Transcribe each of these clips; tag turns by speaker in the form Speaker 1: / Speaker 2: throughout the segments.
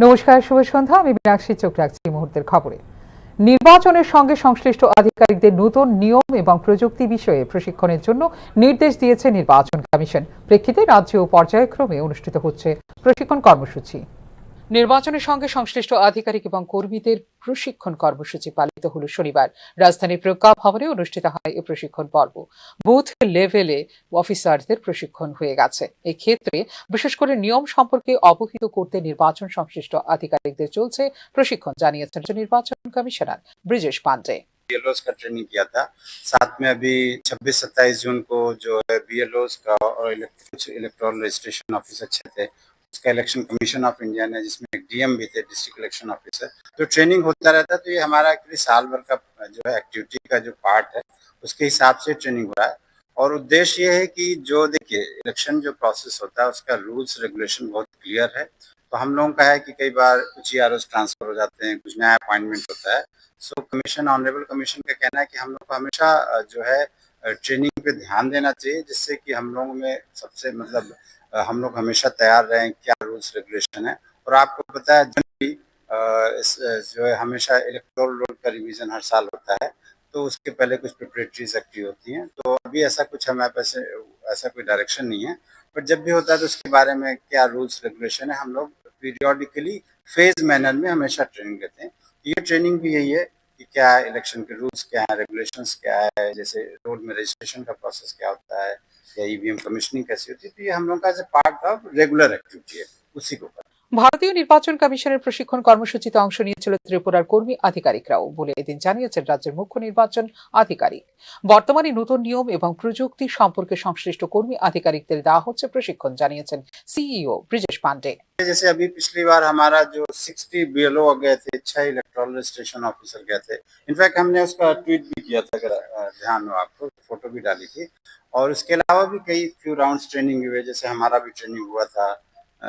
Speaker 1: নমস্কার, শুভ সন্ধ্যা। আমি মীনাক্ষী, চোখ রাখছি মুহূর্তের খবরে। নির্বাচনের সঙ্গে সংশ্লিষ্ট আধিকারিকদের নতুন নিয়ম এবং প্রযুক্তি বিষয়ে প্রশিক্ষণের জন্য নির্দেশ দিয়েছে নির্বাচন কমিশন। প্রেক্ষিতে রাজ্য ও পর্যায়ক্রমে অনুষ্ঠিত হচ্ছে প্রশিক্ষণ কর্মসূচি। নির্বাচনের সঙ্গে সংশ্লিষ্ট আধিকারিক এবং কর্মীদের প্রশিক্ষণ কর্মসূচি পালিত হল শনিবার। রাজধানীর প্রজ্ঞা ভবনে অনুষ্ঠিত হয় এই প্রশিক্ষণ পর্ব। বুথ লেভেলে অফিসারদের প্রশিক্ষণ হয়ে গেছে। এই ক্ষেত্রে বিশেষ করে নিয়ম সম্পর্কে অবহিত করতে নির্বাচন সংশ্লিষ্ট আধিকারিকদের চলছে प्रशिक्षण, জানিয়েছেন নির্বাচন কমিশনার ব্রিজেশ পান্ডে।
Speaker 2: बीएलओस का ट्रेनिंग किया था। साथ में अभी 26-27 जून को जो है बीएलओस का और कुछ इलेक्टोरल रजिस्ट्रेशन ऑफिसर अच्छे थे, उसका इलेक्शन कमीशन ऑफ इंडिया ने, जिसमें एक डीएम भी थे, डिस्ट्रिक्ट इलेक्शन ऑफिसर। तो ट्रेनिंग होता रहता है। तो ये हमारा एक्चुअली साल भर का जो है एक्टिविटी का जो पार्ट है, उसके हिसाब से ट्रेनिंग हो रहा है। और उद्देश्य ये है कि जो देखिए इलेक्शन जो प्रोसेस होता है उसका रूल्स रेगुलेशन बहुत क्लियर है। तो हम लोगों का है कि कई बार कुछ ईआरओस ट्रांसफर हो जाते हैं, कुछ नया अपॉइंटमेंट होता है। सो कमीशन, ऑनरेबल कमीशन का कहना है कि हम लोग को हमेशा जो है ट्रेनिंग पे ध्यान देना चाहिए, जिससे कि हम लोग में सबसे मतलब हम लोग हमेशा तैयार रहें क्या रूल्स रेगुलेशन है। और आपको पता है जनरली जो है हमेशा इलेक्टोरल रोल का रिवीजन हर साल होता है, तो उसके पहले कुछ प्रिपरेटरीज एक्टिव होती हैं। तो अभी ऐसा कुछ हमारे पास ऐसा कोई डायरेक्शन नहीं है, बट जब भी होता है तो उसके बारे में क्या रूल्स रेगुलेशन है हम लोग पीरियोडिकली फेज मैनर में हमेशा ट्रेनिंग देते हैं। ये ट्रेनिंग भी यही है कि क्या इलेक्शन के रूल्स क्या है, रेगुलेशंस क्या है, जैसे रोड में रजिस्ट्रेशन का प्रोसेस क्या होता है या ईवीएम कमीशनिंग कैसी होती है। तो ये हम लोग का as a part of regular activity है, उसी को करते हैं।
Speaker 1: ভারতীয় নির্বাচন কমিশনের প্রশিক্ষণ কর্মসূচিতে অংশ নিয়েছিল ত্রিপুরার কর্মী আধিকারিকরাও বলে এদিন জানিয়েছেন রাজ্যের মুখ্য নির্বাচন আধিকারিক। বর্তমানে নতুন নিয়ম এবং প্রযুক্তি সম্পর্কে সংশ্লিষ্ট কর্মী আধিকারিকদের দেওয়া হচ্ছে প্রশিক্ষণ, জানিয়েছেন সিইও ব্রিজেশ পান্ডে।
Speaker 2: जैसे अभी पिछली बार हमारा जो 60 बीएलओ गए थे, 6 इलेक्टोरल रजिस्ट्रेशन ऑफिसर गए थे। इनफैक्ट हमने उसका ट्वीट भी किया था, अगर ध्यान हो आपको, फोटो भी डाली थी। और उसके अलावा भी कई फ्यू राउंड्स ट्रेनिंग हुए, जैसे हमारा भी ट्रेनिंग हुआ था,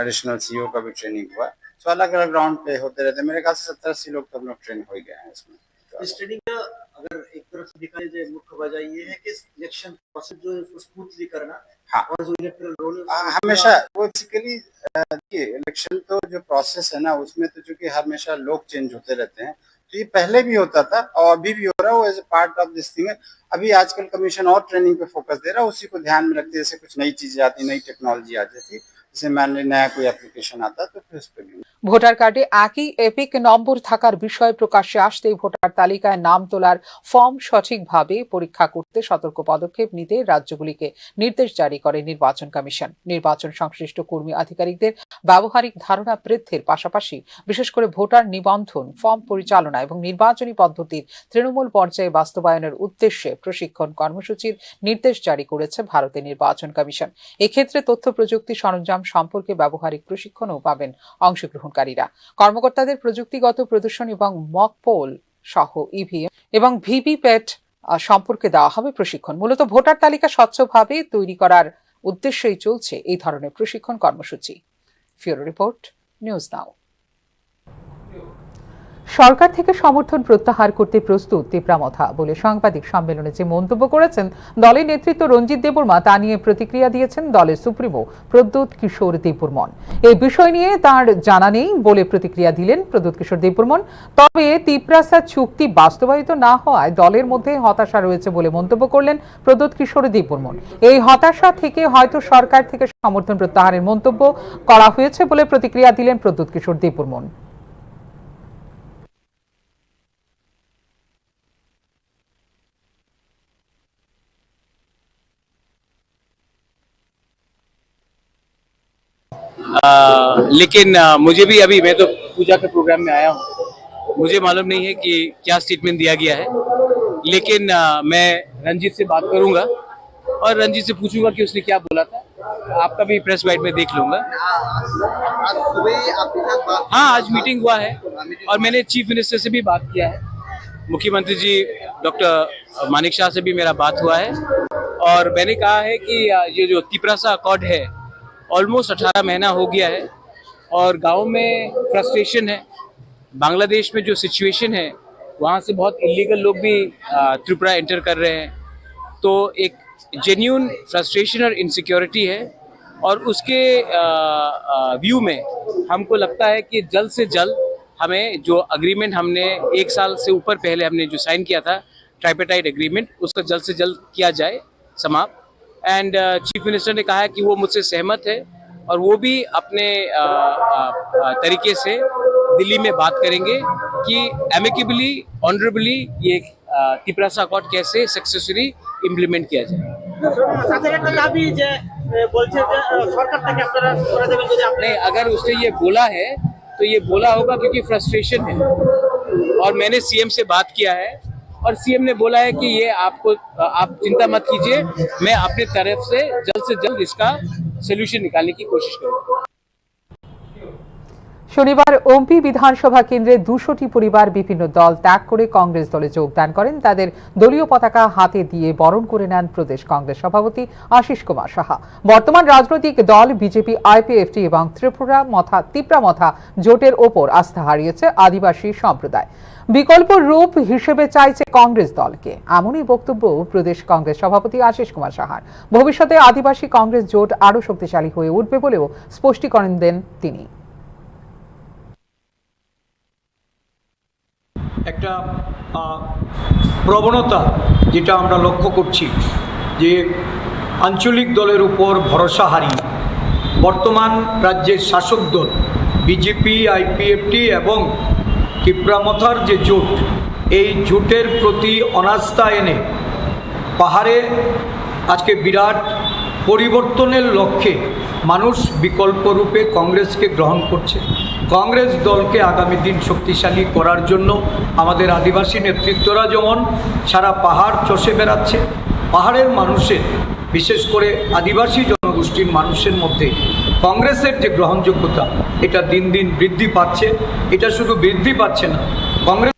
Speaker 2: एडिशनल सीईओ का भी ट्रेनिंग हुआ। सो अलग अलग राउंड पे होते रहते। मेरे ख्याल से 70-80 लोग तो हम लोग ट्रेन हो ही गए हैं इसमें।
Speaker 3: इस ट्रेनिंग का अगर एक तरफ से दिखाई जाए, मुख्य वजह ये है कि इलेक्शन प्रोसेस जो है उसको स्मूथली करना।
Speaker 2: हाँ,
Speaker 3: और जो इलेक्टोरल रोल
Speaker 2: हमेशा वो बेसिकली देखिए इलेक्शन तो जो प्रोसेस है ना, उसमें तो चूंकि हमेशा लोग चेंज होते रहते हैं, तो ये पहले भी होता था और अभी भी हो रहा है। वो as a part of this thing है। अभी आजकल कमीशन और ट्रेनिंग पे फोकस दे रहा है, उसी को ध्यान में रखते, जैसे कुछ नई चीजें आती, नई टेक्नोलॉजी आ जाती, जैसे मान ली नया कोई एप्लीकेशन आता तो फिर उस पर भी।
Speaker 1: ভোটার কার্ডে একই এপিক নম্বর থাকার বিষয় প্রকাশ্যে আসতেই ভোটার তালিকায় নাম তোলার ফর্ম সঠিকভাবে পরীক্ষা করতে সতর্ক পদক্ষেপ নিতে রাজ্যগুলিকে নির্দেশ জারি করে নির্বাচন কমিশন। নির্বাচন সংশ্লিষ্ট কর্মী আধিকারিকদের ব্যবহারিক ধারণা বৃদ্ধির পাশাপাশি বিশেষ করে ভোটার নিবন্ধন ফর্ম পরিচালনা এবং নির্বাচনী পদ্ধতির তৃণমূল পর্যায়ে বাস্তবায়নের উদ্দেশ্যে প্রশিক্ষণ কর্মসূচির নির্দেশ জারি করেছে ভারতের নির্বাচন কমিশন। এক্ষেত্রে তথ্য প্রযুক্তি সরঞ্জাম সম্পর্কে ব্যবহারিক প্রশিক্ষণও পাবেন অংশগ্রহণকারীরা। কর্মকর্তাদের প্রযুক্তিগত প্রদর্শন এবং মক পোল সহ ইভিএম এবং ভিভিপ্যাট সম্পর্কে দেওয়া হবে প্রশিক্ষণ। মূলত ভোটার তালিকা স্বচ্ছভাবে তৈরি করার উদ্দেশ্যেই চলছে এই ধরনের প্রশিক্ষণ কর্মসূচি। ফিউরো রিপোর্ট, নিউজ নাও। সরকার থেকে সমর্থন প্রত্যাহার করতে প্রস্তুত তিপ্রামথা বলে সাংবাদিক সম্মেলনে যে মন্তব্য করেছেন দলের নেতৃত্ব রঞ্জিত দেববর্মা, তা নিয়ে প্রতিক্রিয়া দিয়েছেন দলের সুপ্রিমো প্রদ্যোৎ কিশোর দেববর্মন। এই বিষয় নিয়ে তার জানা নেই বলে প্রতিক্রিয়া দিলেন প্রদ্যোৎ কিশোর দেববর্মন। তবে তিপ্রাসা চুক্তি বাস্তবায়িত না হওয়ায় দলের মধ্যে হতাশা রয়েছে বলে মন্তব্য করলেন প্রদ্যোৎ কিশোর দেববর্মন। এই হতাশা থেকে হয়তো সরকার থেকে সমর্থন প্রত্যাহারের মন্তব্য করা হয়েছে বলে প্রতিক্রিয়া দিলেন প্রদ্যোৎ কিশোর দেববর্মন।
Speaker 4: लेकिन मुझे भी अभी, मैं तो पूजा के प्रोग्राम में आया हूँ, मुझे मालूम नहीं है कि क्या स्टेटमेंट दिया गया है। लेकिन मैं रंजीत से बात करूंगा और रंजीत से पूछूंगा कि उसने क्या बोला था। आपका भी प्रेस बाइट में देख लूंगा।
Speaker 3: आज सुबह आपके साथ बात,
Speaker 4: हाँ, आज मीटिंग हुआ है और मैंने चीफ मिनिस्टर से भी बात किया है। मुख्यमंत्री जी डॉक्टर मानिक शाह से भी मेरा बात हुआ है और मैंने कहा है कि ये जो तिप्रासा अकॉर्ड है ऑलमोस्ट 18 महीना हो गया है और गांव में फ्रस्ट्रेशन है। बांग्लादेश में जो सिचुएशन है वहाँ से बहुत इलीगल लोग भी त्रिपुरा एंटर कर रहे हैं, तो एक जेन्युइन फ्रस्ट्रेशन और इनसिक्योरिटी है। और उसके व्यू में हमको लगता है कि जल्द से जल्द हमें जो अग्रीमेंट हमने 1 साल से ऊपर पहले हमने जो साइन किया था ट्राइपेटाइट एग्रीमेंट, उसका जल्द से जल्द किया जाए समाप्त। एंड चीफ मिनिस्टर ने कहा है कि वो मुझसे सहमत है और वो भी अपने तरीके से दिल्ली में बात करेंगे कि एमिकेबली ऑनरेबली ये तिपरासा अकॉर्ड कैसे सक्सेसफुली इम्प्लीमेंट किया जाए। नहीं, अगर उसने ये बोला है तो ये बोला होगा क्योंकि फ्रस्ट्रेशन है, और मैंने सीएम से बात किया है और सीएम ने बोला है कि ये आप चिंता मत कीजिए, मैं अपने तरफ से जल्द इसका सॉल्यूशन निकालने की कोशिश करूंगा।
Speaker 1: শনিবার ওমপি বিধানসভা কেন্দ্রে 200টি পরিবার বিভিন্ন দল ত্যাগ করে কংগ্রেস দলে যোগদান করেন। তাদের দলীয় পতাকা হাতে দিয়ে বরণ করে নেন প্রদেশ কংগ্রেস সভাপতি আশিস কুমার সাহা। বর্তমান রাজনৈতিক দল বিজেপি, আইপিএফটি এবং তিপ্রামথা জোটের ওপর আস্থা হারিয়েছে আদিবাসী সম্প্রদায়। বিকল্প রূপ হিসেবে চাইছে কংগ্রেস দলকে, এমনই বক্তব্য প্রদেশ কংগ্রেস সভাপতি আশিস কুমার সাহার। ভবিষ্যতে আদিবাসী কংগ্রেস জোট আরও শক্তিশালী হয়ে উঠবে বলেও স্পষ্টীকরণ দেন তিনি।
Speaker 5: একটা প্রবণতা যেটা আমরা লক্ষ্য করছি যে আঞ্চলিক দলের উপর ভরসা হারিয়ে বর্তমান রাজ্যের শাসক দল বিজেপি, আইপিএফটি এবং তিপ্রামথার যে জোট, এই জোটের প্রতি অনাস্থা এনে পাহাড়ে আজকে বিরাট পরিবর্তনের লক্ষ্যে মানুষ বিকল্প রূপে কংগ্রেসকে গ্রহণ করছে। কংগ্রেস দলকে আগামী দিন শক্তিশালী করার জন্য আমাদের আদিবাসী নেতৃত্বরা যেমন সারা পাহাড় চষে বেড়াচ্ছে, পাহাড়ের মানুষের, বিশেষ করে আদিবাসী জনগোষ্ঠীর মানুষের মধ্যে কংগ্রেসের যে গ্রহণযোগ্যতা এটা দিন দিন বৃদ্ধি পাচ্ছে। এটা শুধু বৃদ্ধি পাচ্ছে না, কংগ্রেস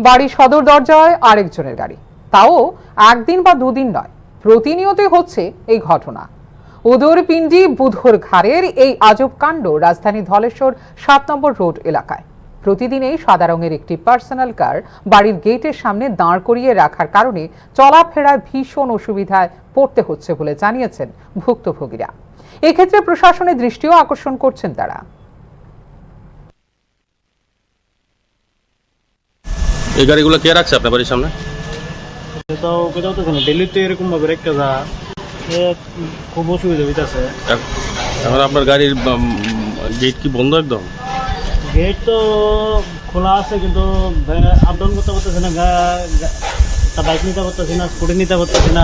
Speaker 1: বাড়ি সদর দরজায় আরেকজনের গাড়ি, তাও একদিন বা দুদিন নয়, প্রতিনিয়তই হচ্ছে এই ঘটনা। উদরপিণ্ডি বুধর ঘাড়ের এই আজব কাণ্ড রাজধানী ধলেশ্বর 7 নম্বর রোড এলাকায়। প্রতিদিনই সাদা রঙের একটি পার্সোনাল কার বাড়ির গেটের সামনে দাঁড় করিয়ে রাখার কারণে চলাফেরায় ভীষণ অসুবিধায় পড়তে হচ্ছে বলে জানিয়েছেন ভুক্তভোগীরা। এক্ষেত্রে প্রশাসনের দৃষ্টিও আকর্ষণ করছেন তারা।
Speaker 6: এই গাড়িগুলো কে রাখছে আপনার বাড়ির সামনে?
Speaker 7: ডেলি তো এরকম ভাবে রেখে যা খুব অসুবিধা হইতেছে।
Speaker 6: এখন আপনার গাড়ির গেট কি বন্ধ একদম?
Speaker 7: গেট তো খোলা আছে কিন্তু আপ ডাউন করতে পারতেছে না, বাইক নিতে পারতেছি না, স্কুটি নিতে পারতেছি না।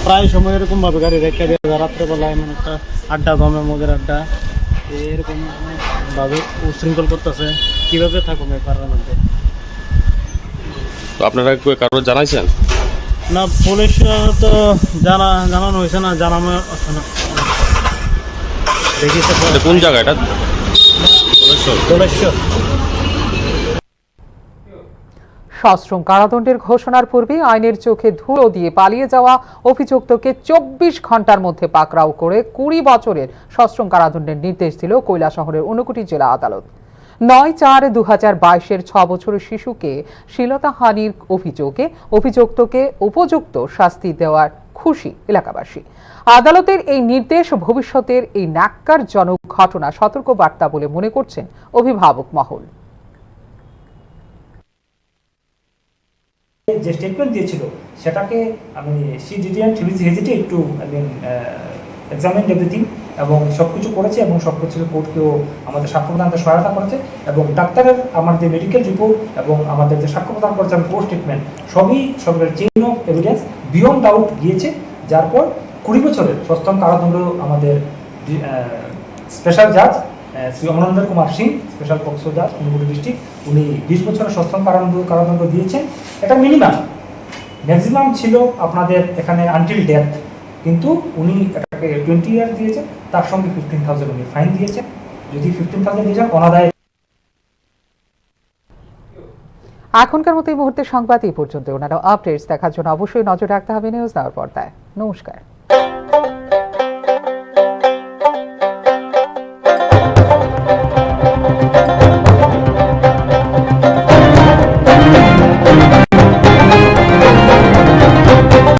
Speaker 7: প্রায় সময় এরকম ভাবে গাড়ি রেখে দিয়ে রাত্রেবেলায় মানে একটা আড্ডা, গমের মগের আড্ডা, এরকম ভাবে উশৃঙ্খল করতেছে। কিভাবে থাকুন এই পাড়ার মধ্যে?
Speaker 6: তো আপনারা কারো জানাইছেন?
Speaker 7: না, পুলিশ তো জানানো হয়েছে না, জানানো হচ্ছে না। দেখি
Speaker 6: কোন জায়গা এটা?
Speaker 7: ধলেশ্বর।
Speaker 1: সশ্রম কারাদণ্ডের ঘোষণার পূর্বে আইনের চোখে ধুলো দিয়ে পালিয়ে যাওয়া অভিযুক্তকে 24 ঘন্টার মধ্যে পাকড়াও করে 20 বছরের সশ্রম কারাদণ্ডের নির্দেশ দিল কৈলাসহরের ঊনকোটি জেলা আদালত। 9/4/2022 6 বছরের শিশুকে শ্লীলতাহানির অভিযোগে অভিযুক্তকে উপযুক্ত শাস্তি দেওয়ার খুশি এলাকাবাসী। আদালতের এই নির্দেশ ভবিষ্যতের এই ন্যাক্কারজনক ঘটনা সতর্ক বার্তা বলে মনে করছেন অভিভাবক মহল।
Speaker 8: যে স্টেটমেন্ট দিয়েছিল সেটাকে she didn't hesitate to examine everything এবং সবকিছু করেছে এবং সবকিছু কোর্টকেও আমাদের সাক্ষ্য প্রদানতে সহায়তা করেছে এবং ডাক্তারের আমার যে মেডিকেল রিপোর্ট এবং আমাদের যে সাক্ষ্য প্রদান করেছে পোস্ট স্টেটমেন্ট সবই সবের chain of evidence beyond doubt গিয়েছে, যার পর 20 বছরের সশ্রম কারাদণ্ড আমাদের স্পেশাল জাজ শ্রী অমরেন্দ্র কুমার সিং, স্পেশাল পক্সো জাজ ঊনকোটি ডিস্ট্রিক্ট, উনি 20 বছরের সশ্রম কারাদণ্ড দিয়েছেন। এটা মিনিমাম, ম্যাক্সিমাম ছিল আপনাদের এখানে আনটিল ডেথ, কিন্তু উনি এটাকে 20 ইয়ার্স দিয়েছেন, তার সঙ্গে 15,000 উনি ফাইন দিয়েছেন। যদি 15,000 দিয়েছেন অনাদায়।
Speaker 1: এখনকার মতো এই মুহূর্তে সংবাদ এই পর্যন্ত। ওনারা আপডেটস দেখার জন্য অবশ্যই নজর রাখতে হবে নিউজ নাওয়ার পর্দায়। নমস্কার।